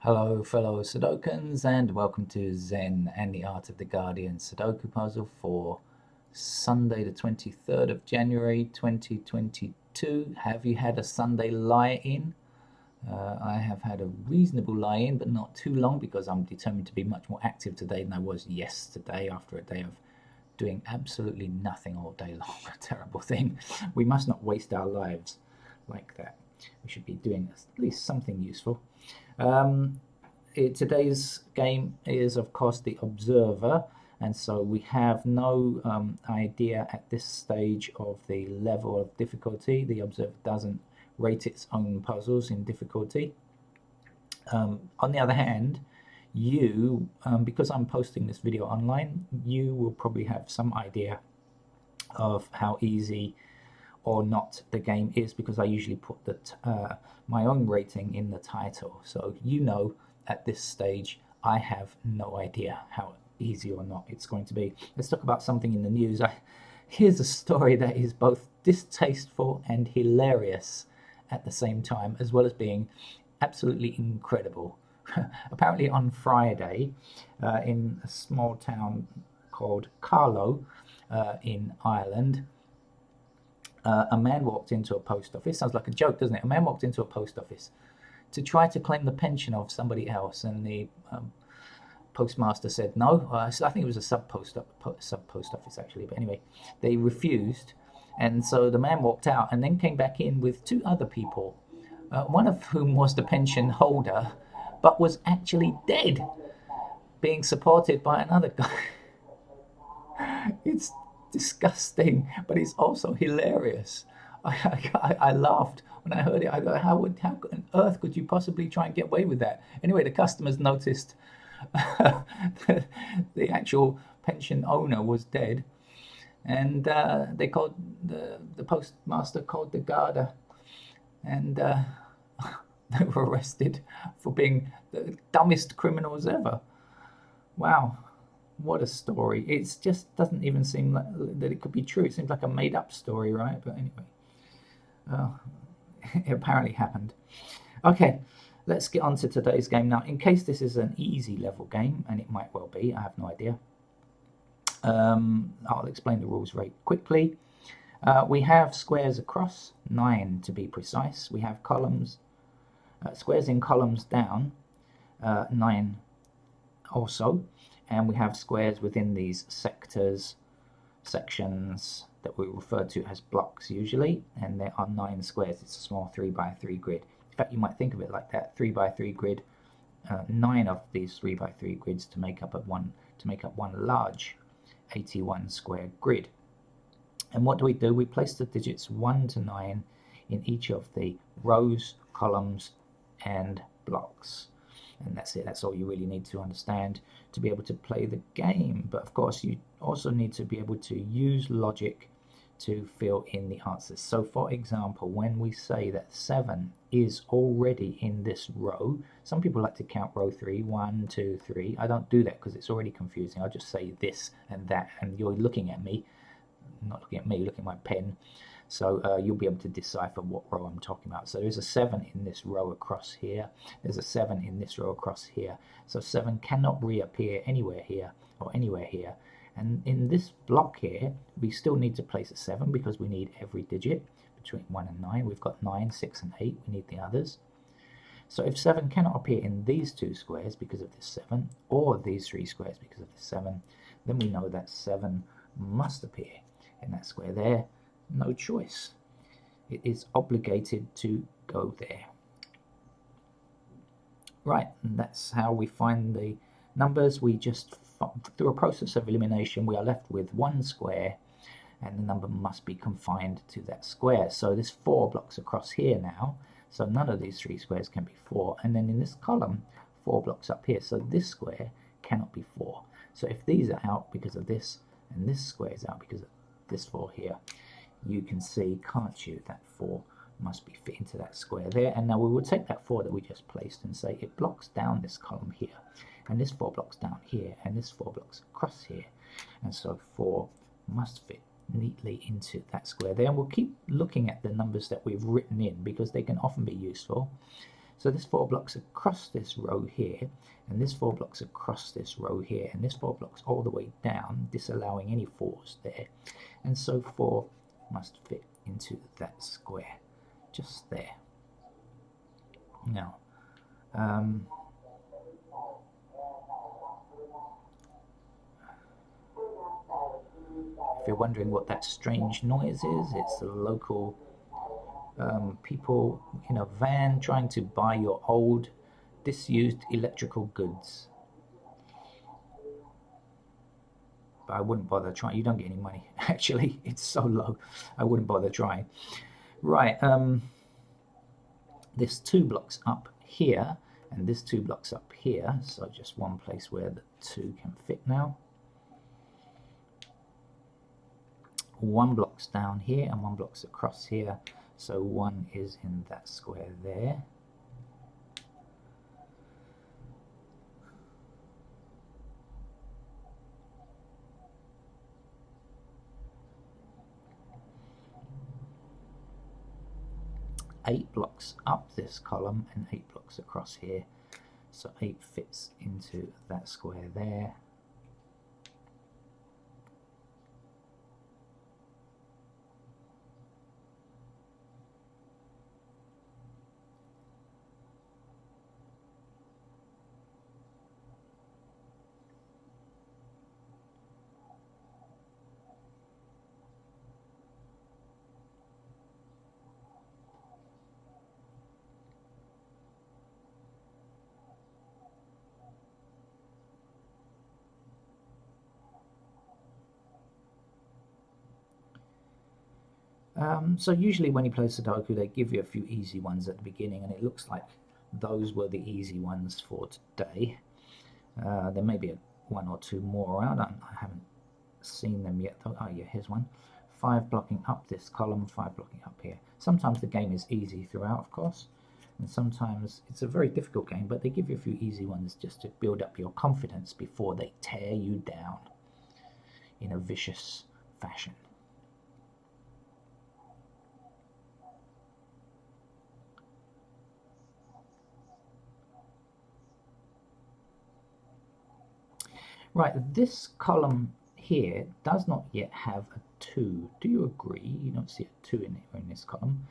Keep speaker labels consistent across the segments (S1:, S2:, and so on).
S1: Hello fellow Sudokans and welcome to Zen and the Art of the Guardian Sudoku puzzle for Sunday the 23rd of January 2022. Have you had a Sunday lie-in? I have had a reasonable lie-in but not too long because I'm determined to be much more active today than I was yesterday after a day of doing absolutely nothing all day long. A terrible thing. We must not waste our lives like that. We should be doing at least something useful. Today's game is, of course, the Observer, and so we have no idea at this stage of the level of difficulty. The Observer doesn't rate its own puzzles in difficulty. On the other hand, you, because I'm posting this video online, you will probably have some idea of how easy or not the game is, because I usually put my own rating in the title. So you know at this stage I have no idea how easy or not it's going to be. Let's talk about something in the news. Here's a story that is both distasteful and hilarious at the same time, as well as being absolutely incredible. Apparently on Friday, in a small town called Carlow in Ireland, a man walked into a post office. Sounds like a joke, doesn't it? A man walked into a post office to try to claim the pension of somebody else, and the postmaster said no. So I think it was a sub post office actually, but anyway, they refused, and so the man walked out and then came back in with two other people, one of whom was the pension holder, but was actually dead, being supported by another guy. It's disgusting, but it's also hilarious. I laughed when I heard it. I go, how on earth could you possibly try and get away with that? Anyway, the customers noticed the actual pension owner was dead, and they called the postmaster called the Garda, and they were arrested for being the dumbest criminals ever. Wow. What a story. It just doesn't even seem like that it could be true. It seems like a made-up story, right? But anyway, it apparently happened. Okay, let's get on to today's game now. In case this is an easy level game, and it might well be, I have no idea. I'll explain the rules very quickly. We have squares across, 9 to be precise. We have columns, squares in columns down, 9 also. And we have squares within these sections that we refer to as blocks usually, and there are 9 squares. It's a small 3x3 grid. In fact, you might think of it like that: 3x3 grid, 9 of these 3x3 grids to make up one large 81 square grid. And what do? We place the digits 1 to 9 in each of the rows, columns, and blocks. And that's it. That's all you really need to understand to be able to play the game. But of course, you also need to be able to use logic to fill in the answers. So for example, when we say that 7 is already in this row, some people like to count row 3, 1, 2, 3. I don't do that because it's already confusing. I'll just say this and that, and you're looking at me, not looking at me, looking at my pen. So you'll be able to decipher what row I'm talking about. So there's a 7 in this row across here. There's a 7 in this row across here. So 7 cannot reappear anywhere here or anywhere here. And in this block here, we still need to place a 7 because we need every digit between 1 and 9. We've got 9, 6, and 8. We need the others. So if 7 cannot appear in these 2 squares because of this 7, or these 3 squares because of this 7, then we know that 7 must appear in that square there. No choice. It is obligated to go there. Right, and that's how we find the numbers. We just, through a process of elimination, we are left with 1 square, and the number must be confined to that square. So there's 4 blocks across here now, so none of these 3 squares can be 4. And then in this column, 4 blocks up here, so this square cannot be 4. So if these are out because of this, and this square is out because of this 4 here, you can see, can't you, that 4 must be fit into that square there. And now we will take that 4 that we just placed and say it blocks down this column here, and this 4 blocks down here, and this 4 blocks across here, and so 4 must fit neatly into that square there. And we'll keep looking at the numbers that we've written in because they can often be useful. So this 4 blocks across this row here, and this 4 blocks across this row here, and this 4 blocks all the way down, disallowing any 4s there. And so 4 must fit into that square, just there. Now, if you're wondering what that strange noise is, it's the local people in a van trying to buy your old, disused electrical goods. But I wouldn't bother trying. You don't get any money. Actually, it's so low. I wouldn't bother trying. Right. There's 2 blocks up here, and this 2 blocks up here. So just one place where the 2 can fit now. 1 block's down here, and 1 block's across here. So 1 is in that square there. Eight blocks up this column and 8 blocks across here. So 8 fits into that square there. So usually when you play Sudoku, they give you a few easy ones at the beginning, and it looks like those were the easy ones for today. There may be 1 or 2 more around. I haven't seen them yet. Oh yeah, here's one. 5 blocking up this column, 5 blocking up here. Sometimes the game is easy throughout, of course, and sometimes it's a very difficult game, but they give you a few easy ones just to build up your confidence before they tear you down in a vicious fashion. Right, this column here does not yet have a 2. Do you agree? You don't see a 2 in this column.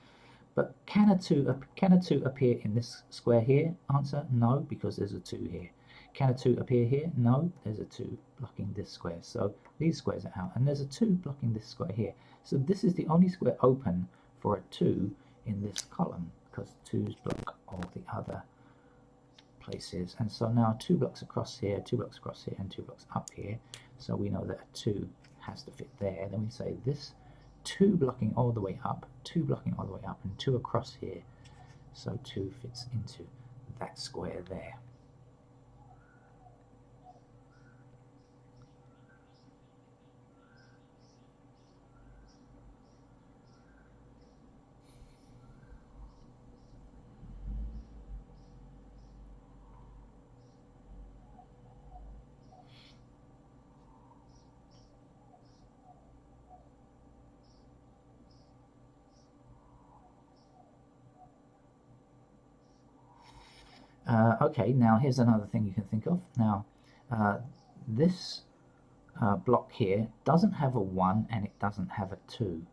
S1: But can a 2 appear in this square here? Answer, no, because there's a 2 here. Can a 2 appear here? No, there's a 2 blocking this square. So these squares are out, and there's a 2 blocking this square here. So this is the only square open for a 2 in this column, because 2's block all the other places. And so now 2 blocks across here, 2 blocks across here, and 2 blocks up here. So we know that a 2 has to fit there. And then we say this 2 blocking all the way up, 2 blocking all the way up, and 2 across here. So 2 fits into that square there. Okay, now here's another thing you can think of. Now, this block here doesn't have a 1 and it doesn't have a 2.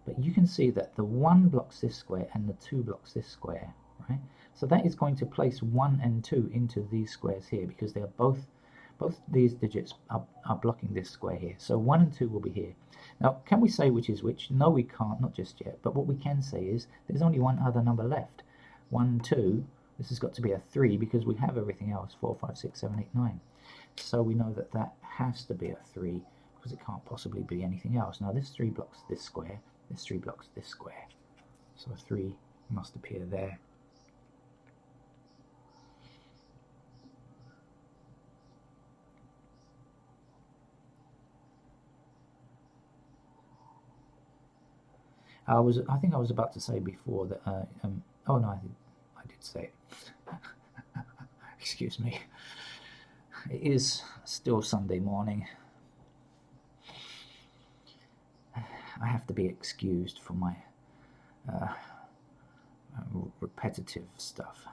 S1: But you can see that the 1 blocks this square and the 2 blocks this square, right? So that is going to place 1 and 2 into these squares here, because they're both these digits are blocking this square here. So 1 and 2 will be here. Now, can we say which is which? No, we can't, not just yet. But what we can say is there's only one other number left. 1, 2. This has got to be a 3 because we have everything else, 4, 5, 6, 7, 8, 9. So we know that that has to be a 3 because it can't possibly be anything else. Now this 3 blocks this square, this 3 blocks this square. So a 3 must appear there. I think I was about to say before that, oh no, I did say it. Excuse me. It is still Sunday morning. I have to be excused for my repetitive stuff.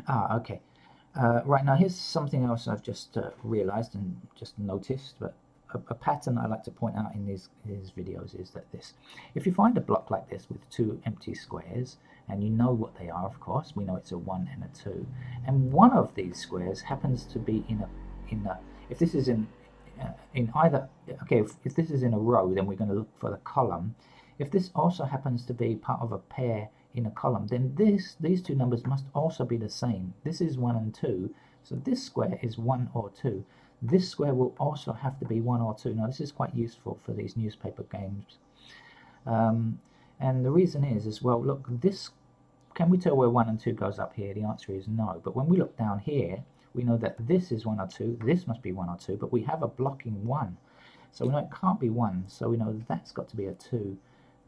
S1: Okay. Right now, here's something else I've just realized and just noticed, but a pattern I like to point out in these videos is that this. If you find a block like this with two empty squares, and you know what they are, of course, we know it's a 1 and a 2, and one of these squares happens to be in a, if this is in either, okay, if this is in a row, then we're going to look for the column. If this also happens to be part of a pair in a column, then these two numbers must also be the same. This is 1 and 2, so this square is 1 or 2. This square will also have to be 1 or 2. Now this is quite useful for these newspaper games. And the reason is, well, look, this, can we tell where 1 and 2 goes up here? The answer is no. But when we look down here, we know that this is 1 or 2, this must be 1 or 2, but we have a blocking 1. So we know it can't be 1, so we know that's got to be a 2.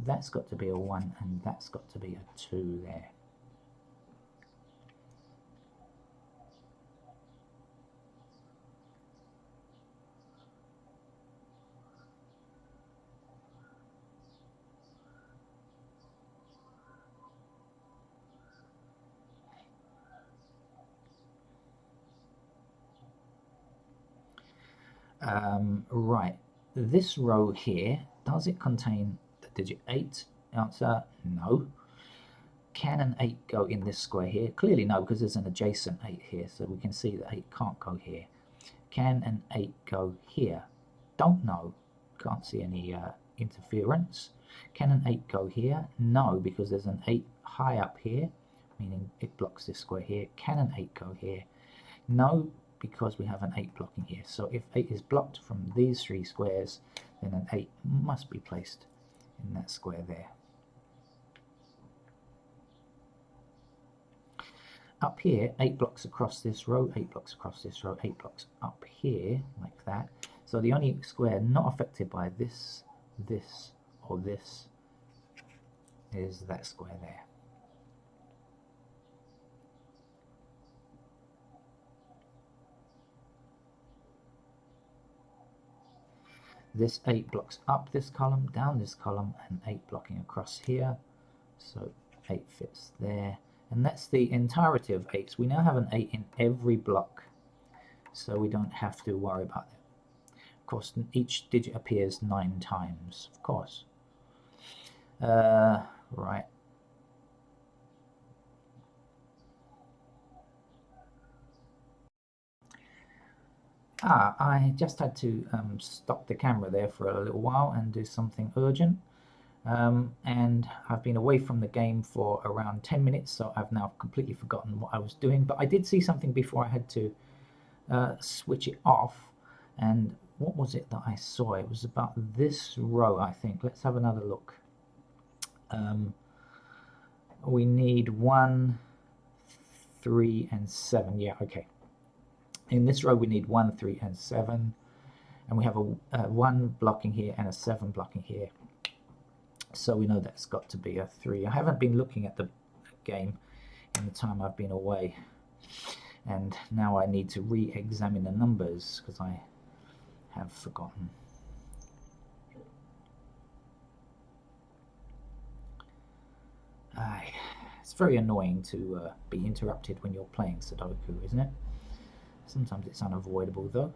S1: That's got to be a 1, and that's got to be a 2 there. Right, this row here, does it contain the digit 8? Answer, no. Can an 8 go in this square here? Clearly no, because there's an adjacent 8 here, so we can see that 8 can't go here. Can an 8 go here? Don't know. Can't see any interference. Can an 8 go here? No, because there's an 8 high up here, meaning it blocks this square here. Can an 8 go here? No, because we have an 8 blocking here. So if 8 is blocked from these three squares, then an 8 must be placed in that square there. Up here, 8 blocks across this row, 8 blocks across this row, 8 blocks up here, like that. So the only square not affected by this, this, or this is that square there. This 8 blocks up this column, down this column, and 8 blocking across here. So 8 fits there. And that's the entirety of 8s. We now have an 8 in every block, so we don't have to worry about it. Of course, each digit appears 9 times, of course. Right. I just had to stop the camera there for a little while and do something urgent. And I've been away from the game for around 10 minutes, so I've now completely forgotten what I was doing. But I did see something before I had to switch it off. And what was it that I saw? It was about this row, I think. Let's have another look. We need 1, 3, and 7. Yeah, okay. In this row we need 1, 3, and 7. And we have a 1 blocking here and a 7 blocking here. So we know that's got to be a 3. I haven't been looking at the game in the time I've been away. And now I need to re-examine the numbers because I have forgotten. It's very annoying to be interrupted when you're playing Sudoku, isn't it? Sometimes it's unavoidable though.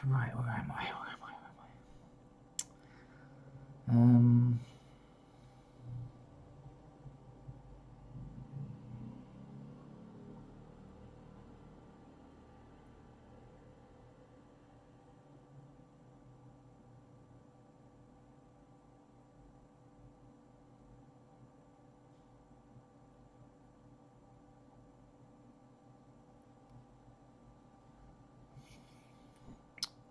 S1: Right, where am I?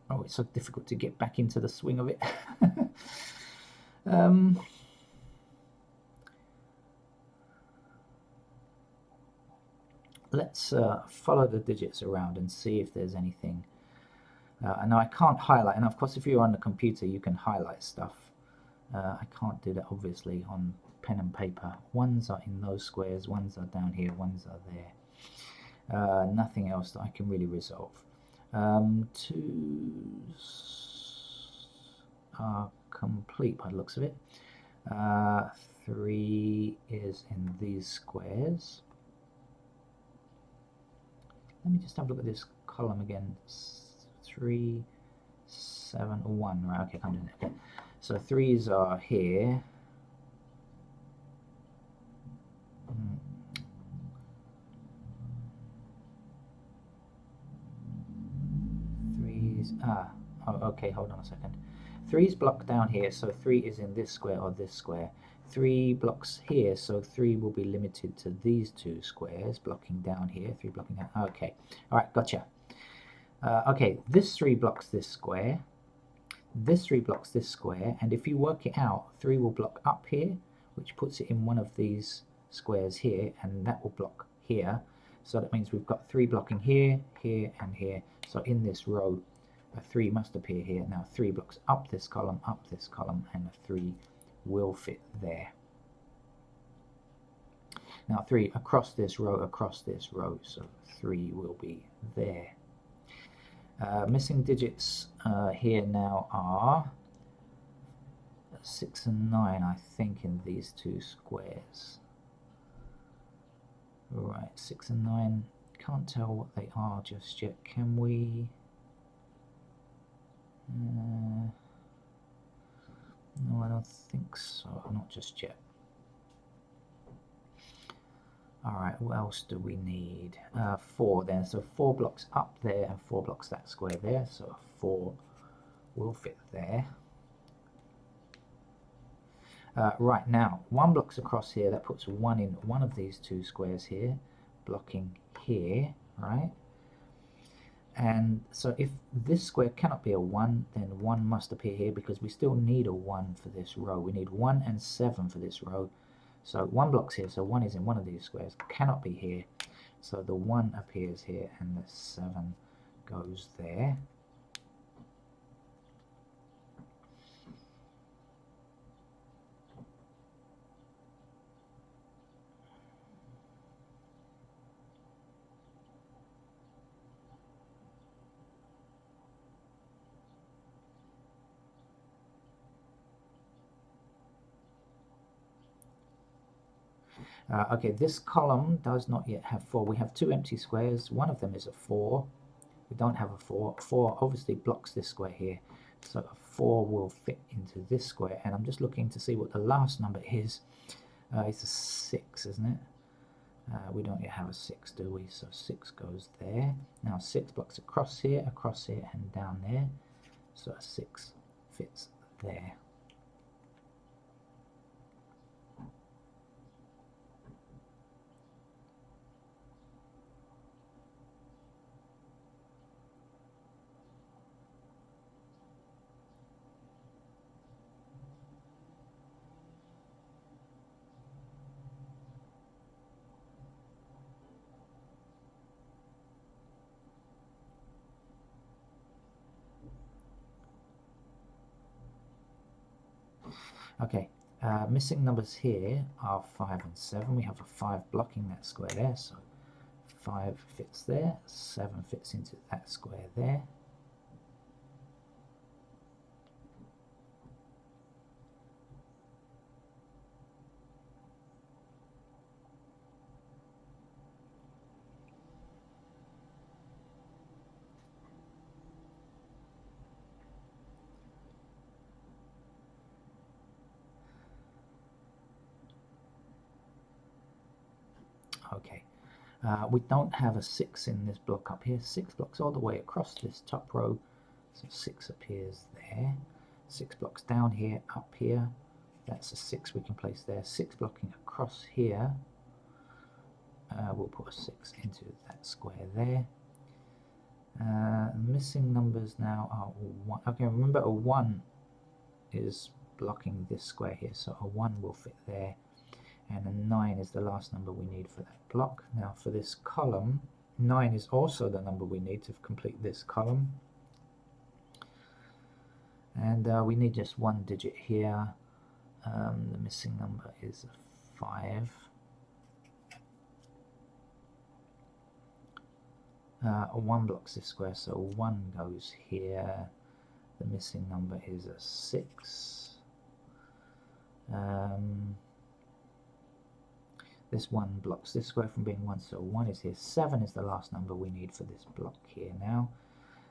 S1: Oh, it's so difficult to get back into the swing of it. Let's follow the digits around and see if there's anything And now I can't highlight, and of course if you're on the computer you can highlight stuff. I can't do that obviously on pen and paper. Ones are in those squares, ones are down here, ones are there. Nothing else that I can really resolve. Twos are complete by the looks of it. 3 is in these squares. Let me just have a look at this column again. 3, 7, 1. Right, okay, I can't do that. Okay. So 3s are here. Okay, hold on a second. 3's blocked down here, so 3 is in this square or this square. 3 blocks here, so 3 will be limited to these 2 squares, blocking down here, 3 blocking down. Okay, alright, gotcha. Okay, this 3 blocks this square, this 3 blocks this square, and if you work it out, 3 will block up here, which puts it in one of these squares here, and that will block here. So that means we've got 3 blocking here, here, and here. So in this row, a 3 must appear here. Now 3 blocks up this column, and a 3 will fit there. Now 3 across this row, so 3 will be there. Missing digits here now are 6 and 9, I think, in these 2 squares. Right, 6 and 9, can't tell what they are just yet. Can we? No, I don't think so, not just yet. Alright, what else do we need? 4 then, so 4 blocks up there and 4 blocks that square there, so 4 will fit there. Right, now 1 blocks across here, that puts 1 in one of these 2 squares here, blocking here, right? And so if this square cannot be a 1, then 1 must appear here, because we still need a 1 for this row. We need 1 and 7 for this row. So 1 blocks here, so 1 is in one of these squares, cannot be here. So the 1 appears here and the 7 goes there. Okay, this column does not yet have 4. We have 2 empty squares. One of them is a 4. We don't have a 4. 4 obviously blocks this square here. So a 4 will fit into this square. And I'm just looking to see what the last number is. It's a 6, isn't it? We don't yet have a 6, do we? So 6 goes there. Now 6 blocks across here, and down there. So a 6 fits there. Okay, missing numbers here are 5 and 7. We have a 5 blocking that square there, so 5 fits there, 7 fits into that square there. Okay, we don't have a 6 in this block up here. 6 blocks all the way across this top row, so 6 appears there. 6 blocks down here, up here, that's a 6 we can place there. 6 blocking across here, we'll put a 6 into that square there. Missing numbers now are 1. Okay, remember a 1 is blocking this square here, so a 1 will fit there. And a 9 is the last number we need for that block. Now for this column, 9 is also the number we need to complete this column. And we need just one digit here. The missing number is 5. 1 blocks this square, so 1 goes here. The missing number is a 6. This 1 blocks this square from being 1, so 1 is here. 7 is the last number we need for this block here now.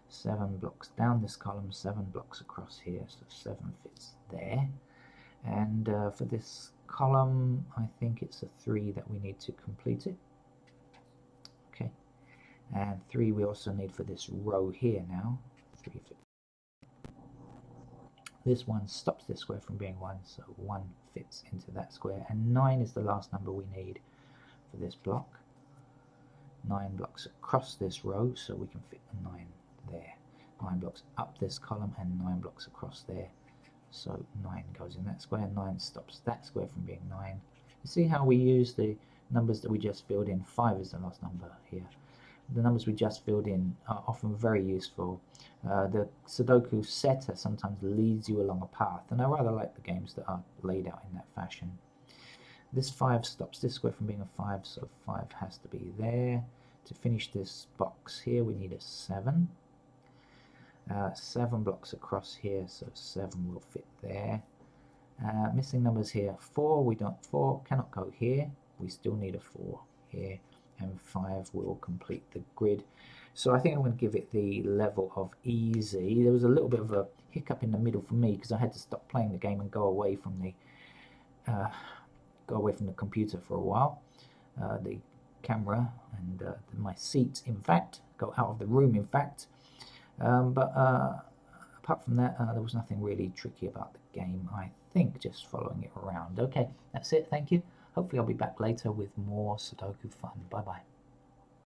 S1: 7 blocks down this column, 7 blocks across here, so 7 fits there. And for this column, I think it's a 3 that we need to complete it. Okay, and 3 we also need for this row here now. 3 fits. This 1 stops this square from being 1, so 1 fits into that square, and 9 is the last number we need for this block. 9 blocks across this row, so we can fit a 9 there. 9 blocks up this column and 9 blocks across there, so 9 goes in that square. 9 stops that square from being 9. You see how we use the numbers that we just filled in? 5 is the last number here. The numbers we just filled in are often very useful. The Sudoku setter sometimes leads you along a path, and I rather like the games that are laid out in that fashion. This 5 stops this square from being a 5, so 5 has to be there. To finish this box here, we need a 7. 7 blocks across here, so 7 will fit there. Missing numbers here. 4 cannot go here. We still need a 4 here. And 5 will complete the grid. So I think I'm going to give it the level of easy. There was a little bit of a hiccup in the middle for me because I had to stop playing the game and go away from the computer for a while. The camera and my seat, in fact, go out of the room, in fact. But apart from that, there was nothing really tricky about the game. I think just following it around. Okay, that's it. Thank you. Hopefully I'll be back later with more Sudoku fun. Bye bye.